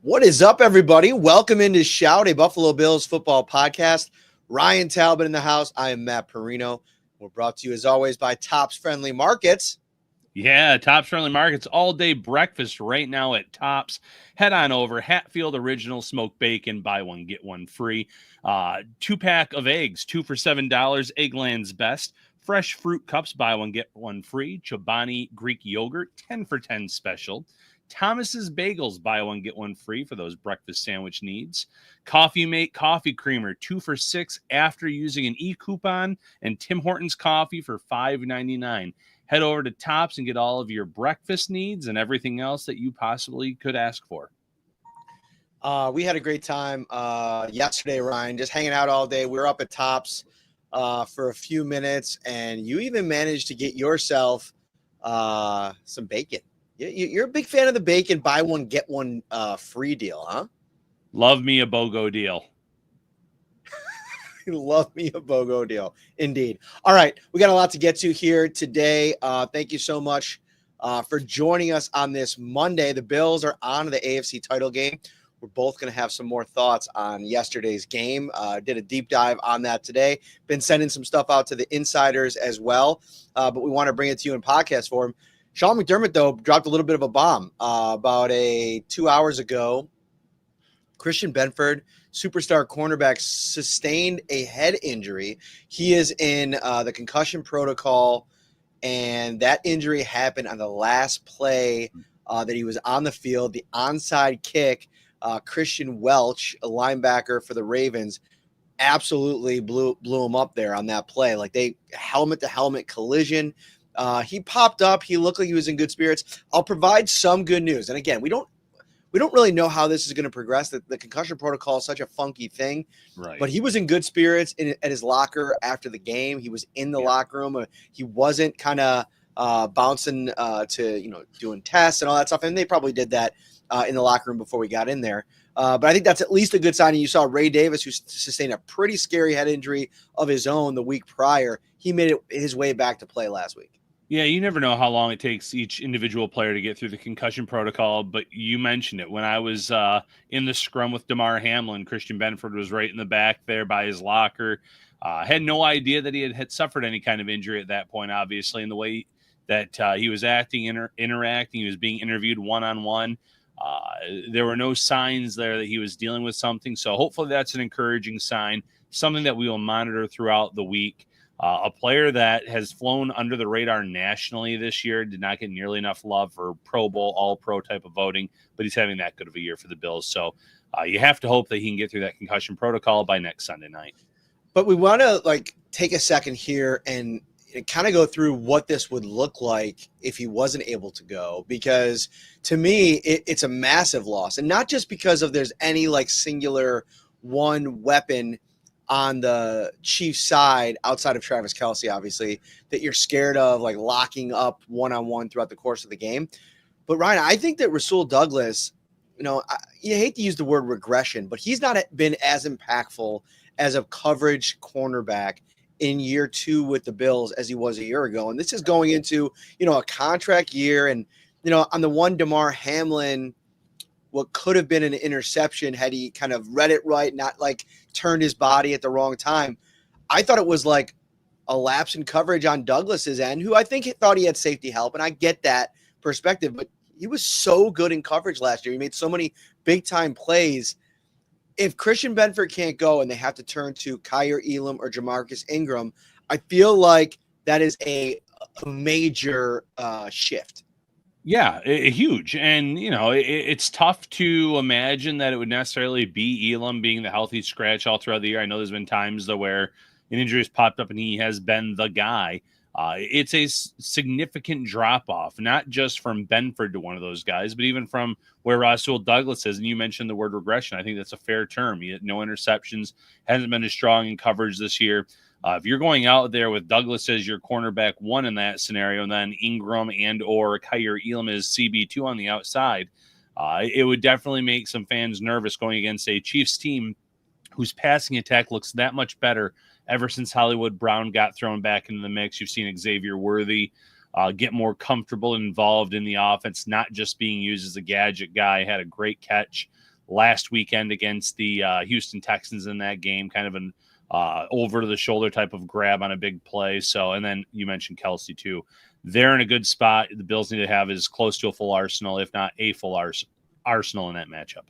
What is up, everybody? Welcome into Shout, a Buffalo Bills football podcast. Ryan Talbot in the house. I am Matt Parrino. We're brought to you, as always, by Tops Friendly Markets. Yeah, Tops Friendly Markets, all-day breakfast right now at Tops. Head on over, Hatfield Original Smoked Bacon, buy one, get one free. 2-pack of eggs, 2 for $7, Eggland's Best. Fresh fruit cups, buy one, get one free. Chobani Greek Yogurt, 10 for $10 special. Thomas's Bagels, buy one, get one free for those breakfast sandwich needs. Coffee Mate Coffee Creamer, 2 for $6 after using an e-coupon. And Tim Hortons Coffee for $5.99. Head over to Tops and get all of your breakfast needs and everything else that you possibly could ask for. We had a great time yesterday, Ryan, just hanging out all day. We were up at Tops for a few minutes, and you even managed to get yourself some bacon. You're a big fan of the bacon, buy one, get one free deal, huh? Love me a BOGO deal. Love me a BOGO deal. Indeed. All right. We got a lot to get to here today. Thank you so much for joining us on this Monday. The Bills are on to the AFC title game. We're both going to have some more thoughts on yesterday's game. Did a deep dive on that today. Been sending some stuff out to the insiders as well. But we want to bring it to you in podcast form. Sean McDermott, though, dropped a little bit of a bomb about 2 hours ago. Christian Benford, superstar cornerback, sustained a head injury. He is in the concussion protocol, and that injury happened on the last play that he was on the field. The onside kick, Christian Welch, a linebacker for the Ravens, absolutely blew him up there on that play. Like, they helmet-to-helmet collision. He popped up. He looked like he was in good spirits. I'll provide some good news. And again, we don't really know how this is going to progress. The concussion protocol is such a funky thing, right? But he was in good spirits at his locker after the game. He was in the locker room. He wasn't kind of bouncing to doing tests and all that stuff. And they probably did that in the locker room before we got in there. But I think that's at least a good sign. And you saw Ray Davis, who sustained a pretty scary head injury of his own the week prior. He made it his way back to play last week. Yeah, you never know how long it takes each individual player to get through the concussion protocol, but you mentioned it. When I was in the scrum with Damar Hamlin, Christian Benford was right in the back there by his locker. Had no idea that he had suffered any kind of injury at that point, obviously, in the way that he was acting, interacting. He was being interviewed one-on-one. There were no signs there that he was dealing with something, so hopefully that's an encouraging sign, something that we will monitor throughout the week. A player that has flown under the radar nationally this year, did not get nearly enough love for Pro Bowl, All-Pro type of voting, but he's having that good of a year for the Bills. So you have to hope that he can get through that concussion protocol by next Sunday night. But we want to take a second here and kind of go through what this would look like if he wasn't able to go, because to me, it's a massive loss. And not just because of there's any singular one weapon on the Chiefs side outside of Travis Kelce, obviously, that you're scared of locking up one-on-one throughout the course of the game. But Ryan, I think that Rasul Douglas, you hate to use the word regression, but he's not been as impactful as a coverage cornerback in year 2 with the Bills as he was a year ago. And this is going into, a contract year. And, on the one Damar Hamlin, what could have been an interception had he kind of read it right, not turned his body at the wrong time. I thought it was a lapse in coverage on Douglas's end, who I think thought he had safety help. And I get that perspective, but he was so good in coverage last year. He made so many big time plays. If Christian Benford can't go and they have to turn to Kyer Elam or Jamarcus Ingram, I feel like that is a major shift. Yeah, huge. And, it's tough to imagine that it would necessarily be Elam being the healthy scratch all throughout the year. I know there's been times though where an injury has popped up and he has been the guy. It's a significant drop-off, not just from Benford to one of those guys, but even from where Rasul Douglas is. And you mentioned the word regression. I think that's a fair term. He had no interceptions, hasn't been as strong in coverage this year. If you're going out there with Douglas as your cornerback 1 in that scenario, and then Ingram and or Kyer Elam as CB2 on the outside, it would definitely make some fans nervous going against a Chiefs team whose passing attack looks that much better ever since Hollywood Brown got thrown back into the mix. You've seen Xavier Worthy get more comfortable and involved in the offense, not just being used as a gadget guy. Had a great catch last weekend against the Houston Texans in that game, kind of an over-the-shoulder type of grab on a big play. So, and then you mentioned Kelsey too. They're in a good spot. The Bills need to have as close to a full arsenal, if not a full arsenal in that matchup.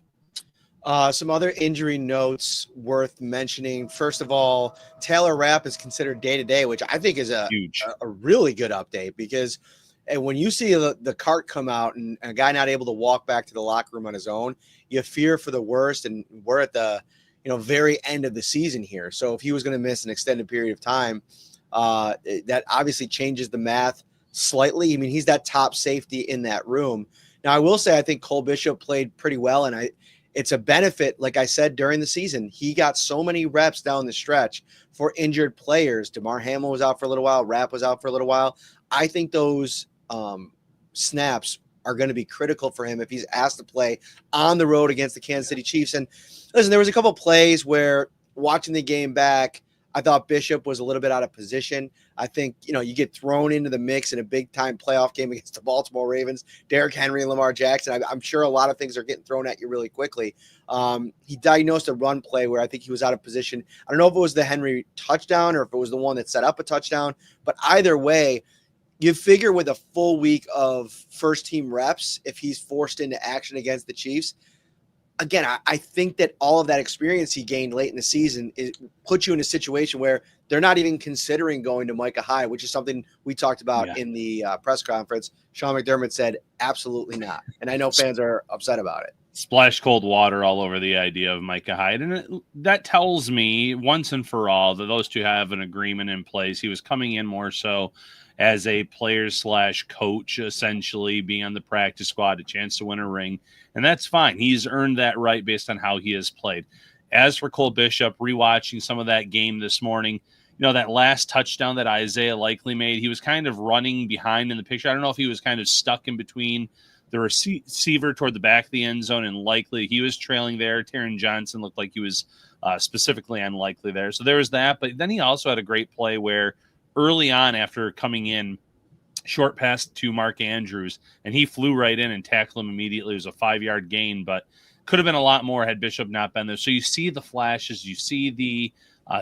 Some other injury notes worth mentioning. First of all, Taylor Rapp is considered day-to-day, which I think is a really good update, because when you see the cart come out and a guy not able to walk back to the locker room on his own, you fear for the worst, and we're at the very end of the season here. So if he was going to miss an extended period of time, that obviously changes the math slightly. I mean, he's that top safety in that room. Now, I will say I think Cole Bishop played pretty well, and it's a benefit. Like I said, during the season, he got so many reps down the stretch for injured players. DeMar Hamlin was out for a little while. Rapp was out for a little while. I think those snaps are going to be critical for him if he's asked to play on the road against the Kansas City Chiefs. And listen, there was a couple plays where, watching the game back, I thought Bishop was a little bit out of position. I think, you get thrown into the mix in a big-time playoff game against the Baltimore Ravens, Derrick Henry and Lamar Jackson. I'm sure a lot of things are getting thrown at you really quickly. He diagnosed a run play where I think he was out of position. I don't know if it was the Henry touchdown or if it was the one that set up a touchdown, but either way, you figure with a full week of first-team reps, if he's forced into action against the Chiefs, again, I think that all of that experience he gained late in the season puts you in a situation where they're not even considering going to Micah Hyde, which is something we talked about in the press conference. Sean McDermott said, absolutely not. And I know fans are upset about it. Splash cold water all over the idea of Micah Hyde. And that tells me once and for all that those two have an agreement in place. He was coming in more so as a player/coach, essentially being on the practice squad, a chance to win a ring. And that's fine. He's earned that right based on how he has played. As for Cole Bishop, rewatching some of that game this morning, that last touchdown that Isaiah Likely made, he was kind of running behind in the picture. I don't know if he was kind of stuck in between the receiver toward the back of the end zone and Likely. He was trailing there. Taron Johnson looked like he was specifically unlikely there. So there was that. But then he also had a great play where early on, after coming in, short pass to Mark Andrews, and he flew right in and tackled him immediately. It was a 5-yard gain, but could have been a lot more had Bishop not been there. So you see the flashes, you see the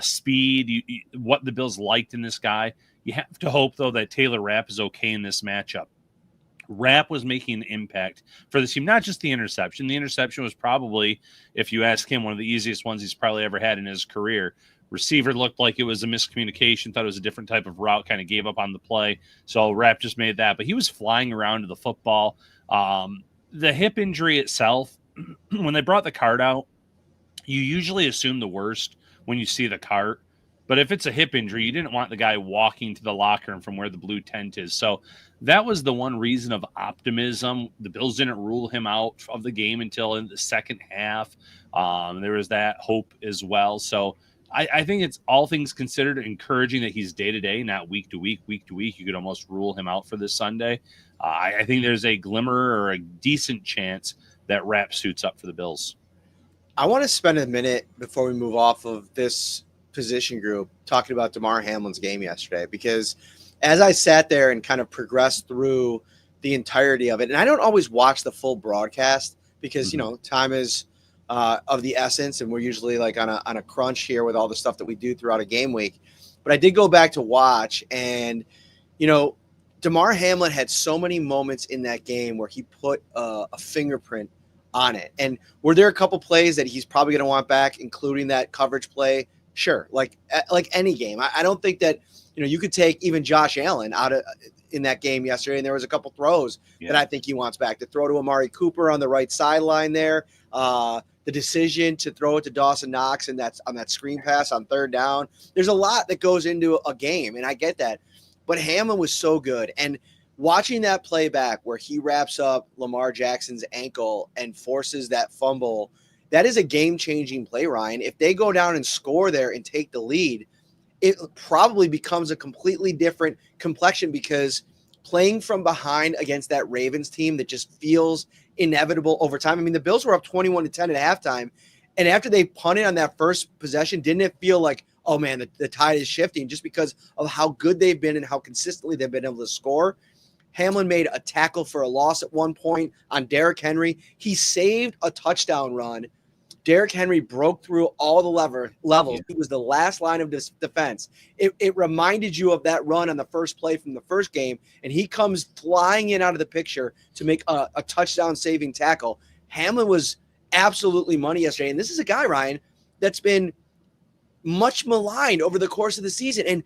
speed, what the Bills liked in this guy. You have to hope, though, that Taylor Rapp is okay in this matchup. Rapp was making an impact for the team, not just the interception. The interception was probably, if you ask him, one of the easiest ones he's probably ever had in his career. Receiver looked like it was a miscommunication, thought it was a different type of route, kind of gave up on the play. So Rapp just made that, but he was flying around to the football. The hip injury itself, when they brought the cart out, you usually assume the worst when you see the cart. But if it's a hip injury, you didn't want the guy walking to the locker room from where the blue tent is. So that was the one reason of optimism. The Bills didn't rule him out of the game until in the second half. There was that hope as well. So I think it's, all things considered, encouraging that he's day-to-day, not week-to-week. Week-to-week, you could almost rule him out for this Sunday. I think there's a glimmer or a decent chance that Rapp suits up for the Bills. I want to spend a minute before we move off of this position group talking about DeMar Hamlin's game yesterday, because as I sat there and kind of progressed through the entirety of it, and I don't always watch the full broadcast because, time is of the essence, and we're usually like on a crunch here with all the stuff that we do throughout a game week. But I did go back to watch, and DeMar Hamlin had so many moments in that game where he put a fingerprint on it. And were there a couple plays that he's probably going to want back, including that coverage play? Sure, like any game. I don't think that you could take even Josh Allen out of in that game yesterday, and there was a couple throws that I think he wants back. To throw to Amari Cooper on the right sideline there. The decision to throw it to Dawson Knox, and that's on that screen pass on third down. There's a lot that goes into a game, and I get that. But Hamlin was so good. And watching that play back where he wraps up Lamar Jackson's ankle and forces that fumble, that is a game-changing play, Ryan. If they go down and score there and take the lead, it probably becomes a completely different complexion, because playing from behind against that Ravens team that just feels inevitable over time. I mean, the Bills were up 21-10 at halftime, and after they punted on that first possession, didn't it feel like, oh man, the tide is shifting, just because of how good they've been and how consistently they've been able to score? Hamlin made a tackle for a loss at one point on Derrick Henry. He saved a touchdown run. Derrick Henry broke through all the levels. He was the last line of defense. It reminded you of that run on the first play from the first game, and he comes flying in out of the picture to make a touchdown-saving tackle. Hamlin was absolutely money yesterday, and this is a guy, Ryan, that's been much maligned over the course of the season. And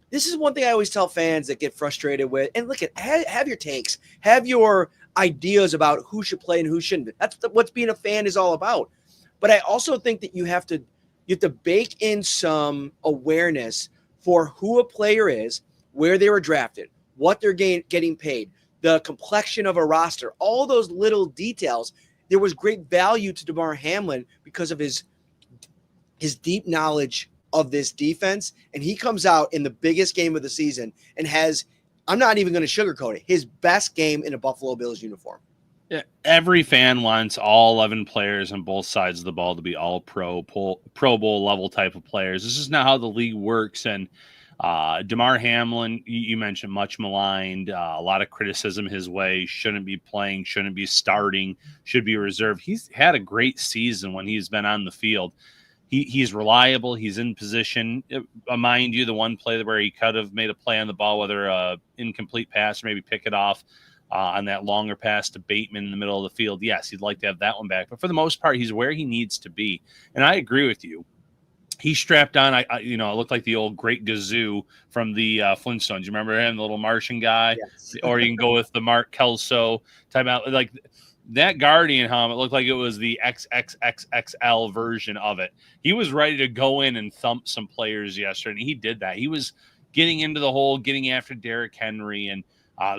this is one thing I always tell fans that get frustrated with. And look, have your takes, have your ideas about who should play and who shouldn't. That's what being a fan is all about. But I also think that you have to bake in some awareness for who a player is, where they were drafted, what they're getting paid, the complexion of a roster, all those little details. There was great value to Damar Hamlin because of his deep knowledge of this defense, and he comes out in the biggest game of the season and has, I'm not even going to sugarcoat it, his best game in a Buffalo Bills uniform. Yeah, every fan wants all 11 players on both sides of the ball to be all Pro Bowl level type of players. This is not how the league works. And Damar Hamlin, you mentioned, much maligned, a lot of criticism his way, shouldn't be playing, shouldn't be starting, should be reserved. He's had a great season when he's been on the field. He's reliable. He's in position. Mind you, the one play where he could have made a play on the ball, whether an incomplete pass or maybe pick it off on that longer pass to Bateman in the middle of the field. Yes, he'd like to have that one back. But for the most part, he's where he needs to be. And I agree with you. He strapped on, it looked like the old Great Gazoo from the Flintstones. You remember him, the little Martian guy? Yes. Or you can go with the Mark Kelso type out. Like that Guardian helmet looked like it was the XXXXL version of it. He was ready to go in and thump some players yesterday, and he did that. He was getting into the hole, getting after Derrick Henry, and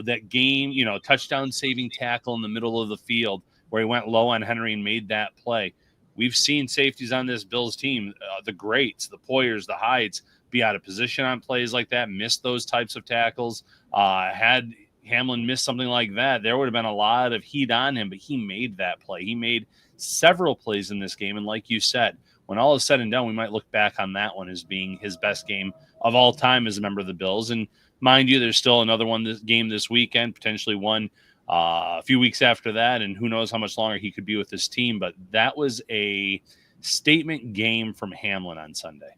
that game, touchdown saving tackle in the middle of the field where he went low on Henry and made that play. We've seen safeties on this Bills team, the greats, the Poyers, the Hydes, be out of position on plays like that, miss those types of tackles. Had Hamlin missed something like that, there would have been a lot of heat on him, but he made that play. He made several plays in this game, and like you said, when all is said and done, we might look back on that one as being his best game of all time as a member of the Bills. And mind you, there's still another game this weekend, potentially one a few weeks after that, and who knows how much longer he could be with this team. But that was a statement game from Hamlin on Sunday.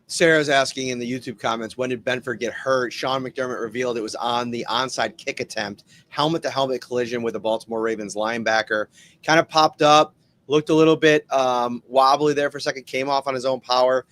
Sarah's asking in the YouTube comments, when did Benford get hurt? Sean McDermott revealed it was on the onside kick attempt, helmet-to-helmet collision with a Baltimore Ravens linebacker. Kind of popped up, looked a little bit wobbly there for a second, came off on his own power.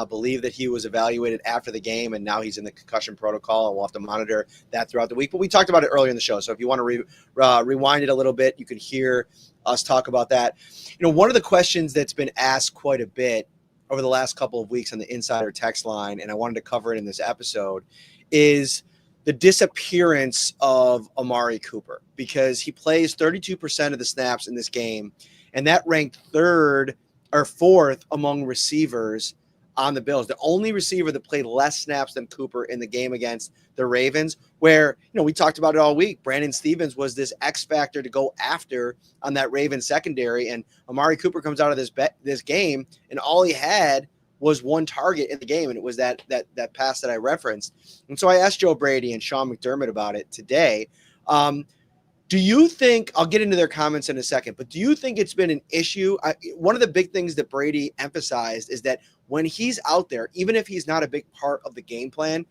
Believe that he was evaluated after the game, and now he's in the concussion protocol, and we'll have to monitor that throughout the week. But we talked about it earlier in the show, so if you want to rewind it a little bit, you could hear us talk about that. One of the questions that's been asked quite a bit over the last couple of weeks on the Insider text line, and I wanted to cover it in this episode, is the disappearance of Amari Cooper, because he plays 32% of the snaps in this game, and that ranked third or fourth among receivers on the Bills. The only receiver that played less snaps than Cooper in the game against the Ravens, where, we talked about it all week. Brandon Stevens was this X factor to go after on that Ravens secondary, and Amari Cooper comes out of this game, and all he had was one target in the game, and it was that pass that I referenced. And so I asked Joe Brady and Sean McDermott about it today. Do you think, I'll get into their comments in a second, but do you think it's been an issue? One of the big things that Brady emphasized is that when he's out there, even if he's not a big part of the game plan,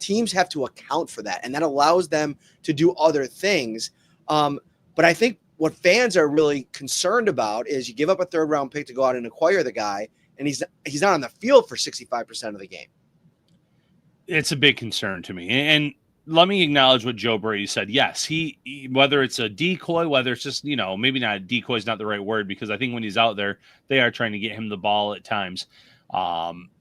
teams have to account for that, and that allows them to do other things. But I think what fans are really concerned about is you give up a third-round pick to go out and acquire the guy, and he's not on the field for 65% of the game. It's a big concern to me. And let me acknowledge what Joe Brady said. Yes, he whether it's a decoy, whether it's just, maybe not a decoy is not the right word, because I think when he's out there, they are trying to get him the ball at times.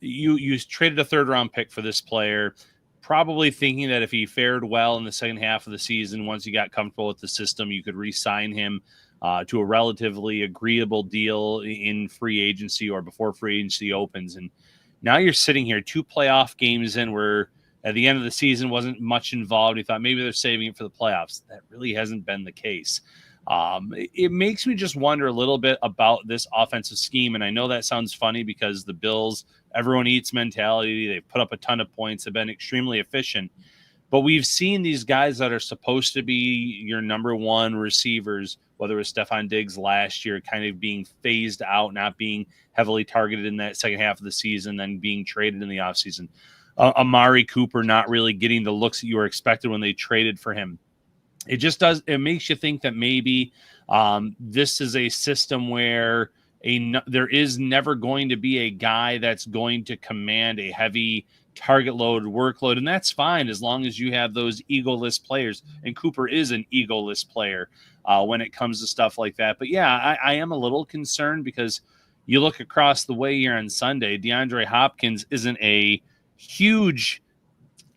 You traded a third-round pick for this player, probably thinking that if he fared well in the second half of the season, once he got comfortable with the system, you could re-sign him to a relatively agreeable deal in free agency or before free agency opens. And now you're sitting here 2 playoff games in where at the end of the season wasn't much involved. You thought maybe they're saving it for the playoffs. That really hasn't been the case. It makes me just wonder a little bit about this offensive scheme. And I know that sounds funny because the Bills, everyone eats mentality. They've put up a ton of points, have been extremely efficient. But we've seen these guys that are supposed to be your number one receivers, whether it was Stephon Diggs last year, kind of being phased out, not being heavily targeted in that second half of the season, then being traded in the offseason. Amari Cooper not really getting the looks that you were expected when they traded for him. It just does. It makes you think that maybe this is a system where there is never going to be a guy that's going to command a heavy target load workload, and that's fine as long as you have those egoless players. And Cooper is an egoless player when it comes to stuff like that. But yeah, I am a little concerned because you look across the way here on Sunday, DeAndre Hopkins isn't a huge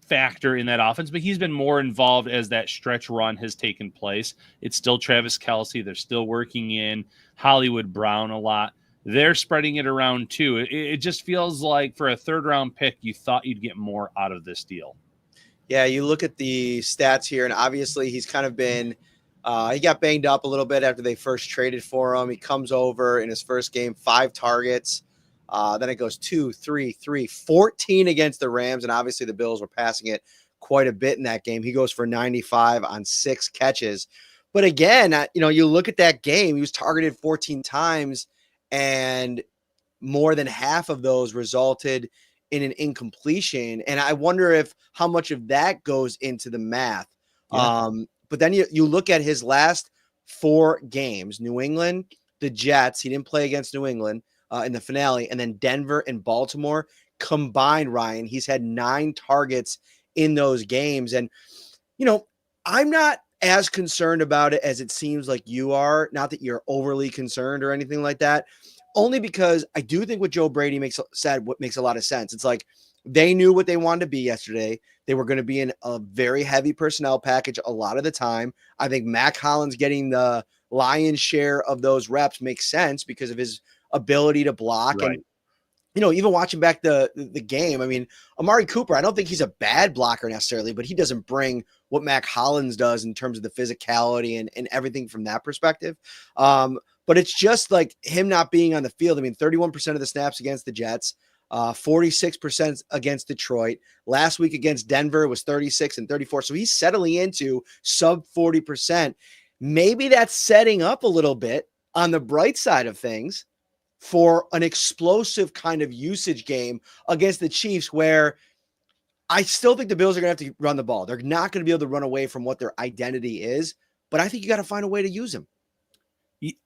factor in that offense, but he's been more involved as that stretch run has taken place. It's still Travis Kelce. They're still working in Hollywood Brown a lot. They're spreading it around too. It just feels like for a third round pick, you thought you'd get more out of this deal. Yeah, you look at the stats here, and obviously he's kind of been he got banged up a little bit after they first traded for him. He comes over in his first game, 5 targets. Then it goes 2, 3, 3, 14 against the Rams. And obviously the Bills were passing it quite a bit in that game. He goes for 95 on 6 catches. But again, you look at that game, he was targeted 14 times and more than half of those resulted in an incompletion. And I wonder how much of that goes into the math. Yeah. But then you look at his last 4 games, New England, the Jets, he didn't play against New England in the finale, and then Denver and Baltimore combined, Ryan, he's had 9 targets in those games. And, I'm not as concerned about it as it seems like you are. Not that you're overly concerned or anything like that, only because I do think what Joe Brady said what makes a lot of sense. It's like they knew what they wanted to be yesterday. They were going to be in a very heavy personnel package a lot of the time. I think Mac Hollins getting the lion's share of those reps makes sense because of his ability to block. Right. And, even watching back the game, I mean, Amari Cooper, I don't think he's a bad blocker necessarily, but he doesn't bring what Mac Hollins does in terms of the physicality and everything from that perspective. But it's just like him not being on the field. I mean, 31% of the snaps against the Jets, 46% against Detroit. Last week against Denver was 36 and 34. So he's settling into sub 40%. Maybe that's setting up a little bit on the bright side of things for an explosive kind of usage game against the Chiefs, where I still think the Bills are going to have to run the ball. They're not going to be able to run away from what their identity is, but I think you got to find a way to use them.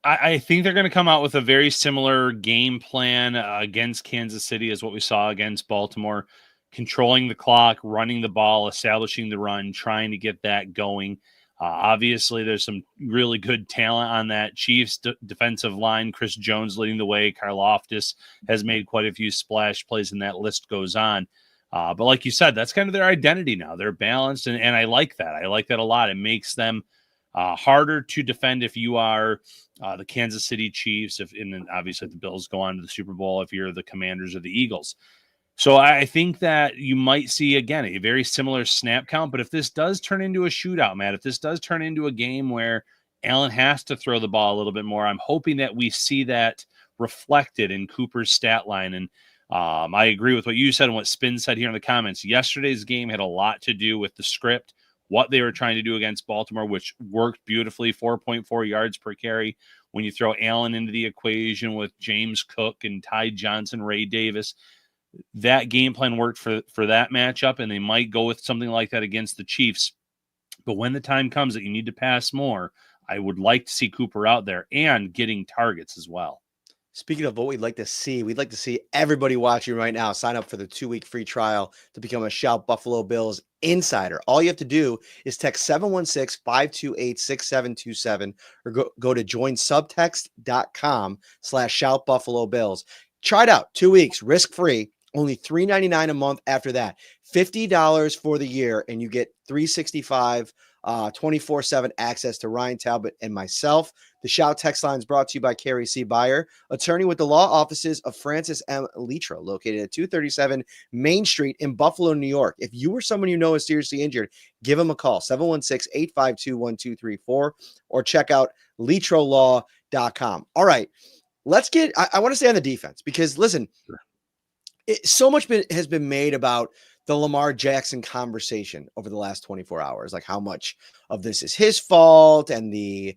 I think they're going to come out with a very similar game plan against Kansas City as what we saw against Baltimore, controlling the clock, running the ball, establishing the run, trying to get that going. Obviously, there's some really good talent on that Chiefs defensive line. Chris Jones leading the way. Karlaftis has made quite a few splash plays, and that list goes on. But like you said, that's kind of their identity now. They're balanced, and I like that. I like that a lot. It makes them harder to defend if you are the Kansas City Chiefs, and then obviously the Bills go on to the Super Bowl if you're the Commanders or the Eagles. So I think that you might see, again, a very similar snap count. But if this does turn into a shootout, Matt, if this does turn into a game where Allen has to throw the ball a little bit more, I'm hoping that we see that reflected in Cooper's stat line. And I agree with what you said and what Spin said here in the comments. Yesterday's game had a lot to do with the script, what they were trying to do against Baltimore, which worked beautifully, 4.4 yards per carry. When you throw Allen into the equation with James Cook and Ty Johnson, Ray Davis, that game plan worked for that matchup, and they might go with something like that against the Chiefs. But when the time comes that you need to pass more, I would like to see Cooper out there and getting targets as well. Speaking of what we'd like to see everybody watching right now sign up for the 2-week free trial to become a Shout Buffalo Bills insider. All you have to do is text 716-528-6727 or go to joinsubtext.com/shoutbuffalobills. Try it out. 2 weeks, risk-free. Only $3.99 a month after that. $50 for the year, and you get $365 24/7 access to Ryan Talbot and myself. The Shout text line is brought to you by Carrie C. Byer, attorney with the law offices of Francis M. Litro, located at 237 Main Street in Buffalo, New York. If you or someone you know is seriously injured, give them a call, 716-852-1234, or check out litrolaw.com. All right, I want to stay on the defense because, listen, so much has been made about the Lamar Jackson conversation over the last 24 hours, like how much of this is his fault. And they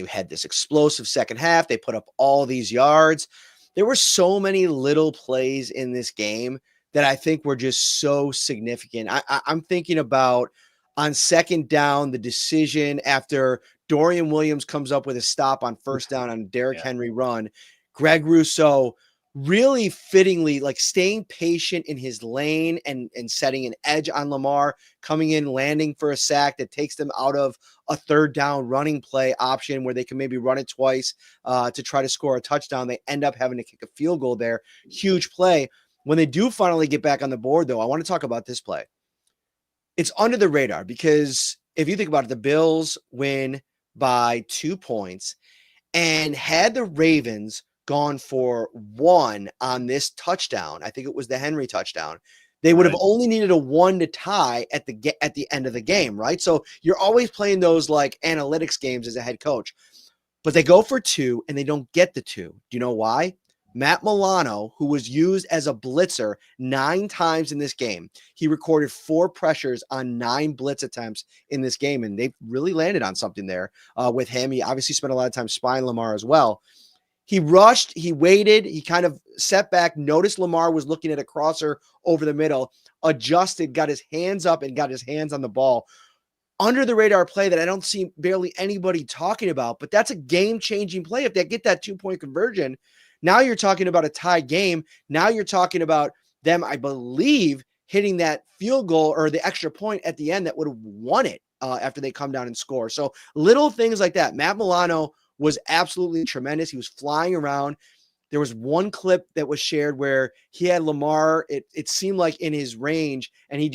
had this explosive second half. They put up all these yards. There were so many little plays in this game that I think were just so significant. I'm thinking about on second down, the decision after Dorian Williams comes up with a stop on first down on Derrick Henry run. Greg Rousseau really fittingly, like staying patient in his lane and setting an edge on Lamar, coming in, landing for a sack that takes them out of a third down running play option where they can maybe run it twice to try to score a touchdown. They end up having to kick a field goal there. Huge play. When they do finally get back on the board, though, I want to talk about this play. It's under the radar because if you think about it, the Bills win by 2 points, and had the Ravens gone for 1 on this touchdown, I think it was the Henry touchdown, they would have only needed a 1 to tie at the end of the game, right? So you're always playing those like analytics games as a head coach. But they go for 2 and they don't get the 2. Do you know why? Matt Milano, who was used as a blitzer 9 times in this game, he recorded 4 pressures on 9 blitz attempts in this game, and they really landed on something there with him. He obviously spent a lot of time spying Lamar as well. He rushed, he waited, he kind of set back, noticed Lamar was looking at a crosser over the middle, adjusted, got his hands up, and got his hands on the ball. Under the radar play that I don't see barely anybody talking about, but that's a game-changing play. If they get that 2-point conversion, now you're talking about a tie game. Now you're talking about them, I believe, hitting that field goal or the extra point at the end that would have won it after they come down and score. So little things like that. Matt Milano was absolutely tremendous. He was flying around. There was one clip that was shared where he had Lamar, it seemed like in his range, and he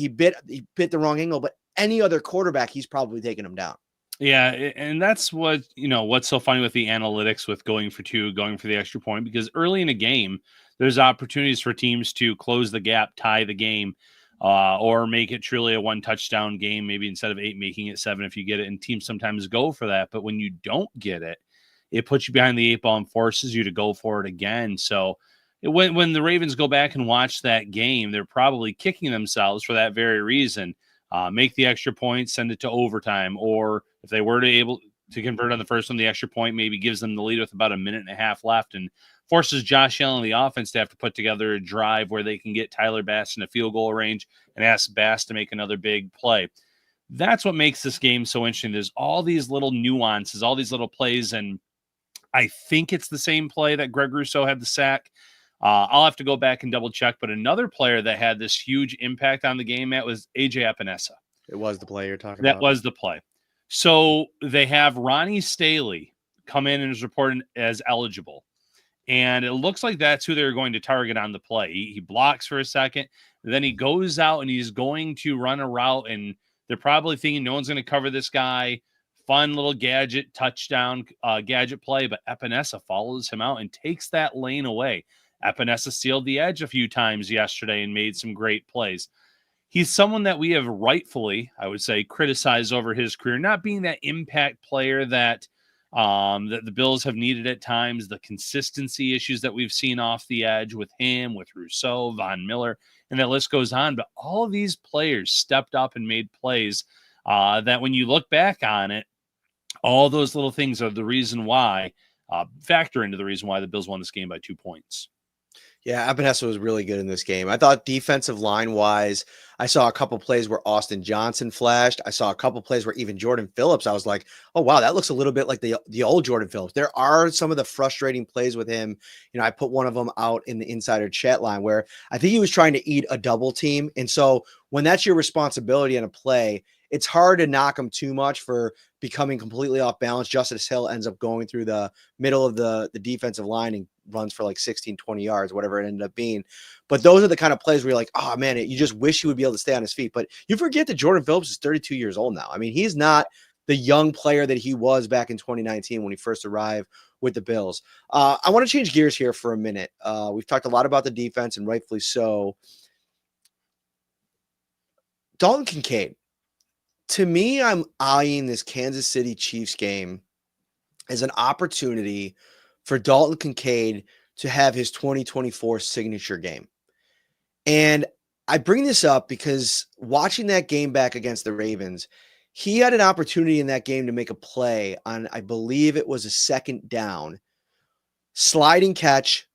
bit the wrong angle, but any other quarterback, he's probably taking him down. Yeah, and that's what's so funny with the analytics with going for 2, going for the extra point, because early in a game, there's opportunities for teams to close the gap, tie the game, or make it truly a 1 touchdown game, maybe instead of 8, making it 7 if you get it. And teams sometimes go for that. But when you don't get it, it puts you behind the 8 ball and forces you to go for it again. So when the Ravens go back and watch that game, they're probably kicking themselves for that very reason. Make the extra point, send it to overtime, or if they were able to convert on the first one, the extra point maybe gives them the lead with about a minute and a half left and forces Josh Allen and the offense to have to put together a drive where they can get Tyler Bass in a field goal range and ask Bass to make another big play. That's what makes this game so interesting. There's all these little nuances, all these little plays, and I think it's the same play that Greg Rousseau had the sack. I'll have to go back and double check, but another player that had this huge impact on the game, Matt, was AJ Epinesa. It was the play you're talking about. That was the play. So they have Ronnie Staley come in and is reported as eligible. And it looks like that's who they're going to target on the play. He blocks for a second, then he goes out and he's going to run a route, and they're probably thinking no one's going to cover this guy. Fun little gadget touchdown, gadget play, but Epinesa follows him out and takes that lane away. Epinesa sealed the edge a few times yesterday and made some great plays. He's someone that we have rightfully, I would say, criticized over his career, not being that impact player that the Bills have needed at times, the consistency issues that we've seen off the edge with him, with Rousseau, Von Miller, and that list goes on. But all of these players stepped up and made plays that when you look back on it, all those little things are the reason why, factor into the reason why the Bills won this game by 2 points. Yeah, Epinesa was really good in this game. I thought defensive line-wise, I saw a couple plays where Austin Johnson flashed. I saw a couple plays where even Jordan Phillips, I was like, oh, wow, that looks a little bit like the old Jordan Phillips. There are some of the frustrating plays with him. You know, I put one of them out in the insider chat line where I think he was trying to eat a double team. And so when that's your responsibility on a play, it's hard to knock him too much for becoming completely off balance. Justice Hill ends up going through the middle of the defensive line and runs for like 16, 20 yards, whatever it ended up being. But those are the kind of plays where you're like, oh man, you just wish he would be able to stay on his feet. But you forget that Jordan Phillips is 32 years old now. I mean, he's not the young player that he was back in 2019 when he first arrived with the Bills. I want to change gears here for a minute. We've talked a lot about the defense, and rightfully so. Dalton Kincaid. To me, I'm eyeing this Kansas City Chiefs game as an opportunity for Dalton Kincaid to have his 2024 signature game. And I bring this up because watching that game back against the Ravens, he had an opportunity in that game to make a play on, I believe it was a second down, sliding catch.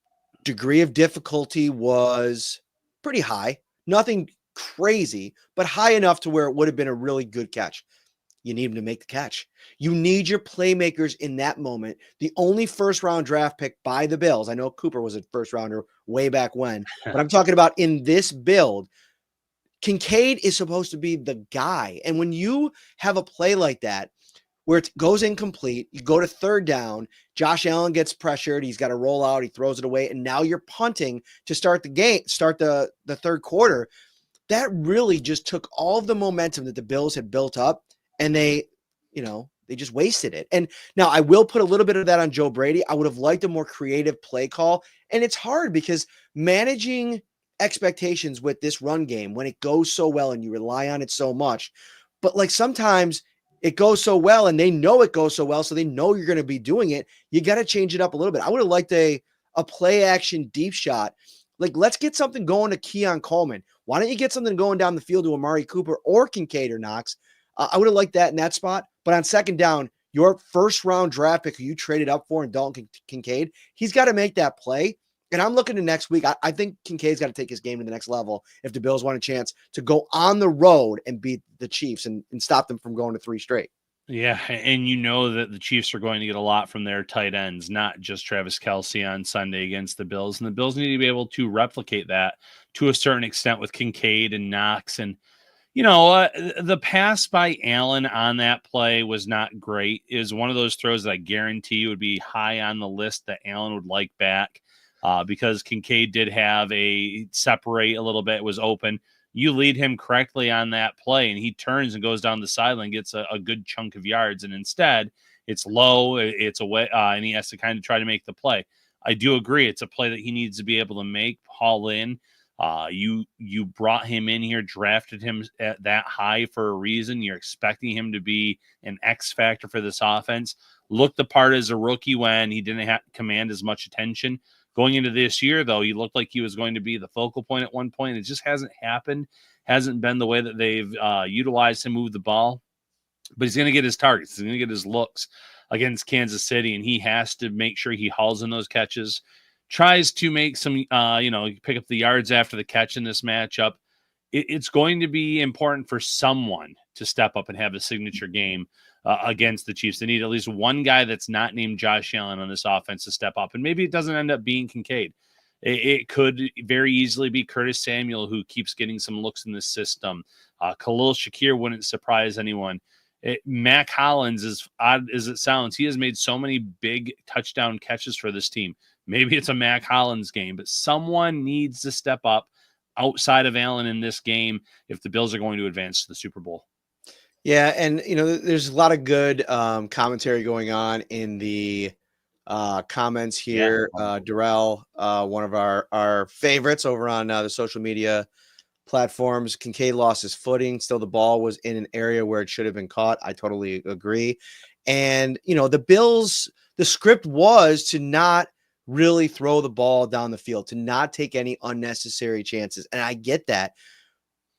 Degree of difficulty was pretty high, nothing crazy, but high enough to where it would have been a really good catch. You need him to make the catch. You need your playmakers in that moment. The only first round draft pick by the Bills, I know Cooper was a first rounder way back when, but I'm talking about in this build, Kincaid is supposed to be the guy. And when you have a play like that, where it goes incomplete, you go to third down, Josh Allen gets pressured, he's got to roll out, he throws it away, and now you're punting to start the game, start the third quarter. That really just took all of the momentum that the Bills had built up, and they just wasted it. And now I will put a little bit of that on Joe Brady. I would have liked a more creative play call, and it's hard because managing expectations with this run game when it goes so well and you rely on it so much, but like sometimes it goes so well and they know it goes so well, so they know you're going to be doing it. You got to change it up a little bit. I would have liked a play action deep shot. Like, let's get something going to Keon Coleman. Why don't you get something going down the field to Amari Cooper or Kincaid or Knox? I would have liked that in that spot. But on second down, your first round draft pick who you traded up for in Dalton Kincaid, he's got to make that play. And I'm looking to next week. I think Kincaid's got to take his game to the next level if the Bills want a chance to go on the road and beat the Chiefs and stop them from going to 3 straight. Yeah, and you know that the Chiefs are going to get a lot from their tight ends, not just Travis Kelce on Sunday against the Bills. And the Bills need to be able to replicate that to a certain extent with Kincaid and Knox. And, the pass by Allen on that play was not great. It was one of those throws that I guarantee would be high on the list that Allen would like back because Kincaid did have a separate a little bit, was open. You lead him correctly on that play, and he turns and goes down the sideline, gets a good chunk of yards, and instead it's low, it's away, and he has to kind of try to make the play. I do agree it's a play that he needs to be able to make, haul in. You brought him in here, drafted him at that high for a reason. You're expecting him to be an X factor for this offense. Looked the part as a rookie when he didn't command as much attention. Going into this year, though, he looked like he was going to be the focal point at one point. It just hasn't happened. Hasn't been the way that they've utilized him move the ball. But he's going to get his targets. He's going to get his looks against Kansas City, and he has to make sure he hauls in those catches. Tries to make some, pick up the yards after the catch in this matchup. It's going to be important for someone to step up and have a signature game against the Chiefs. They need at least one guy that's not named Josh Allen on this offense to step up. And maybe it doesn't end up being Kincaid. It could very easily be Curtis Samuel, who keeps getting some looks in this system. Khalil Shakir wouldn't surprise anyone. Mac Hollins, as odd as it sounds, he has made so many big touchdown catches for this team. Maybe it's a Mac Hollins game, but someone needs to step up outside of Allen in this game if the Bills are going to advance to the Super Bowl. Yeah, and there's a lot of good commentary going on in the comments here. Yeah. Darrell, one of our favorites over on the social media platforms. Kincaid lost his footing. Still, the ball was in an area where it should have been caught. I totally agree. And the Bills, the script was to not really throw the ball down the field, to not take any unnecessary chances. And I get that,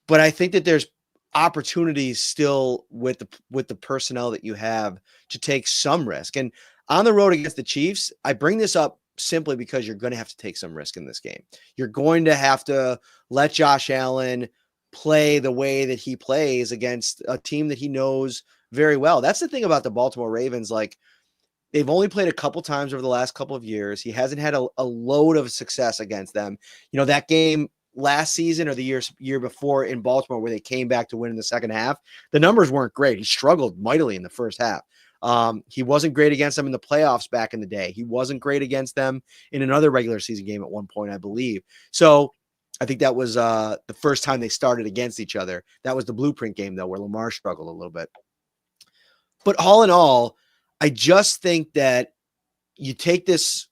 but I think that there's opportunities still with the personnel that you have to take some risk. And on the road against the Chiefs, I bring this up simply because you're going to have to take some risk in this game. You're going to have to let Josh Allen play the way that he plays against a team that he knows very well. That's the thing about the Baltimore Ravens. Like, they've only played a couple times over the last couple of years. He hasn't had a load of success against them. That game last season or the year before in Baltimore where they came back to win in the second half, the numbers weren't great. He struggled mightily in the first half. He wasn't great against them in the playoffs back in the day. He wasn't great against them in another regular season game at one point, I believe. So I think that was the first time they started against each other. That was the blueprint game, though, where Lamar struggled a little bit. But all in all, I just think that you take this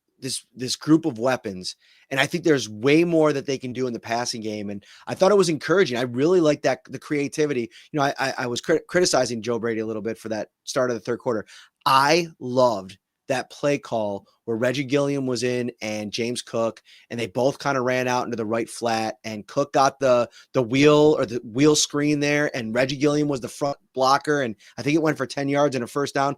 group of weapons, and I think there's way more that they can do in the passing game. And I thought it was encouraging. I really like that, the creativity. I was criticizing Joe Brady a little bit for that start of the third quarter. I loved that play call where Reggie Gilliam was in and James Cook, and they both kind of ran out into the right flat, and Cook got the wheel screen there, and Reggie Gilliam was the front blocker, and I think it went for 10 yards and a first down.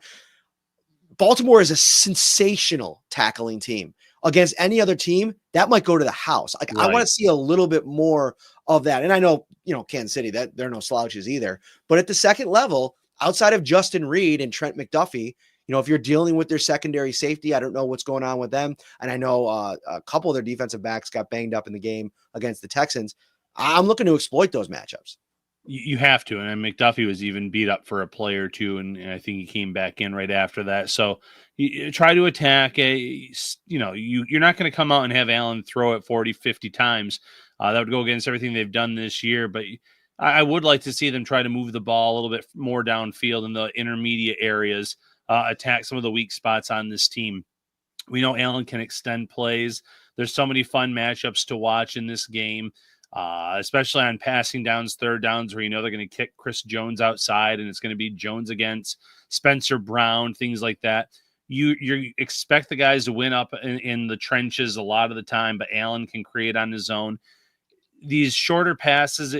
Baltimore is a sensational tackling team. Against any other team, that might go to the house. Like, right. I want to see a little bit more of that. And I know, Kansas City, that they're no slouches either. But at the second level, outside of Justin Reed and Trent McDuffie, if you're dealing with their secondary safety, I don't know what's going on with them. And I know a couple of their defensive backs got banged up in the game against the Texans. I'm looking to exploit those matchups. You have to. And McDuffie was even beat up for a play or two, and I think he came back in right after that. So you try to attack. You're not going to come out and have Allen throw it 40, 50 times. That would go against everything they've done this year. But I would like to see them try to move the ball a little bit more downfield in the intermediate areas, attack some of the weak spots on this team. We know Allen can extend plays. There's so many fun matchups to watch in this game. Especially on passing downs, third downs, where they're going to kick Chris Jones outside, and it's going to be Jones against Spencer Brown, things like that. You expect the guys to win up in the trenches a lot of the time, but Allen can create on his own. These shorter passes,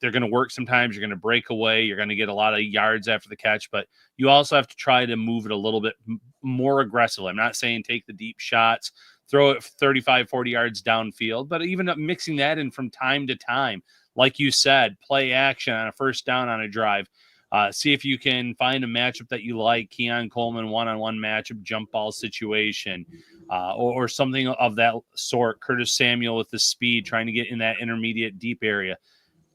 they're going to work sometimes. You're going to break away. You're going to get a lot of yards after the catch, but you also have to try to move it a little bit more aggressively. I'm not saying take the deep shots, throw it 35, 40 yards downfield, but even mixing that in from time to time. Like you said, play action on a first down on a drive. See if you can find a matchup that you like, Keon Coleman one-on-one matchup, jump ball situation, or something of that sort. Curtis Samuel with the speed, trying to get in that intermediate deep area.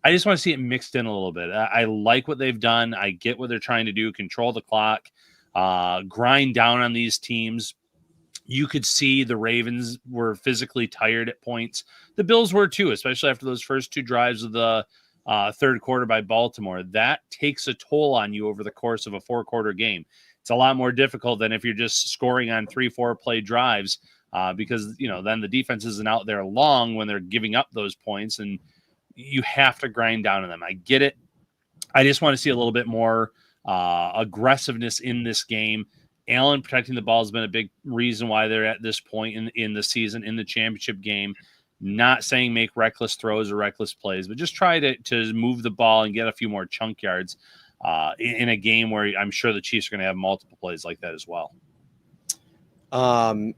I just want to see it mixed in a little bit. I like what they've done. I get what they're trying to do, control the clock, grind down on these teams. You could see the Ravens were physically tired at points. The Bills were too, especially after those first two drives of the third quarter by Baltimore. That takes a toll on you over the course of a 4-quarter game. It's a lot more difficult than if you're just scoring on 3-4 play drives because, then the defense isn't out there long when they're giving up those points, and you have to grind down on them. I get it. I just want to see a little bit more aggressiveness in this game. Allen protecting the ball has been a big reason why they're at this point in the season, in the championship game. Not saying make reckless throws or reckless plays, but just try to move the ball and get a few more chunk yards in a game where I'm sure the Chiefs are going to have multiple plays like that as well.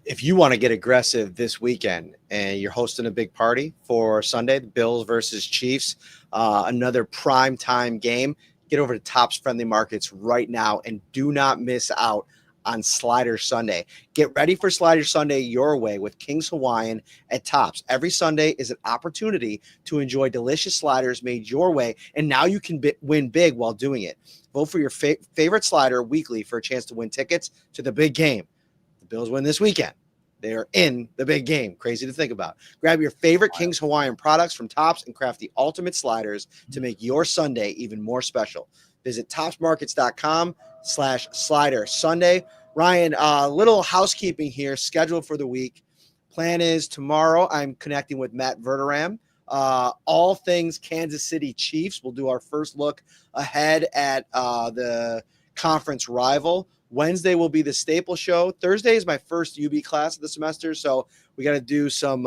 If you want to get aggressive this weekend and you're hosting a big party for Sunday, the Bills versus Chiefs, another prime time game, get over to Tops Friendly Markets right now and do not miss out on Slider Sunday. Get ready for Slider Sunday your way with King's Hawaiian at Tops. Every Sunday is an opportunity to enjoy delicious sliders made your way, and now you can win big while doing it. Vote for your favorite slider weekly for a chance to win tickets to the big game. The Bills win this weekend. They are in the big game. Crazy to think about. Grab your favorite King's Hawaiian products from Tops and craft the ultimate sliders to make your Sunday even more special. Visit topsmarkets.com/slider Sunday. Ryan, little housekeeping here, scheduled for the week. Plan is tomorrow I'm connecting with Matt Verderam. All things Kansas City Chiefs. We'll do our first look ahead at the conference rival. Wednesday will be the Staple Show. Thursday is my first UB class of the semester, so we got to do some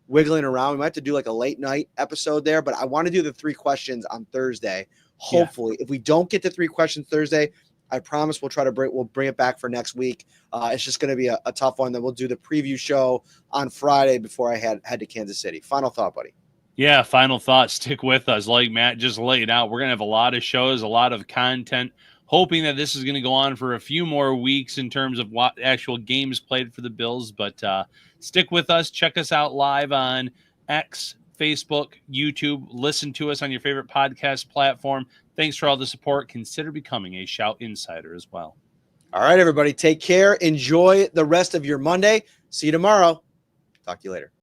wiggling around. We might have to do like a late night episode there, but I want to do the 3 questions on Thursday. Hopefully, if we don't get to 3 questions Thursday, I promise we'll bring it back for next week. It's just going to be a tough one. Then we'll do the preview show on Friday before I head to Kansas City. Final thought, buddy. Yeah, final thought. Stick with us. Like Matt just laid out, we're going to have a lot of shows, a lot of content, hoping that this is going to go on for a few more weeks in terms of what actual games played for the Bills. But stick with us. Check us out live on X, Facebook, YouTube. Listen to us on your favorite podcast platform. Thanks for all the support. Consider becoming a Shout Insider as well. All right, everybody. Take care. Enjoy the rest of your Monday. See you tomorrow. Talk to you later.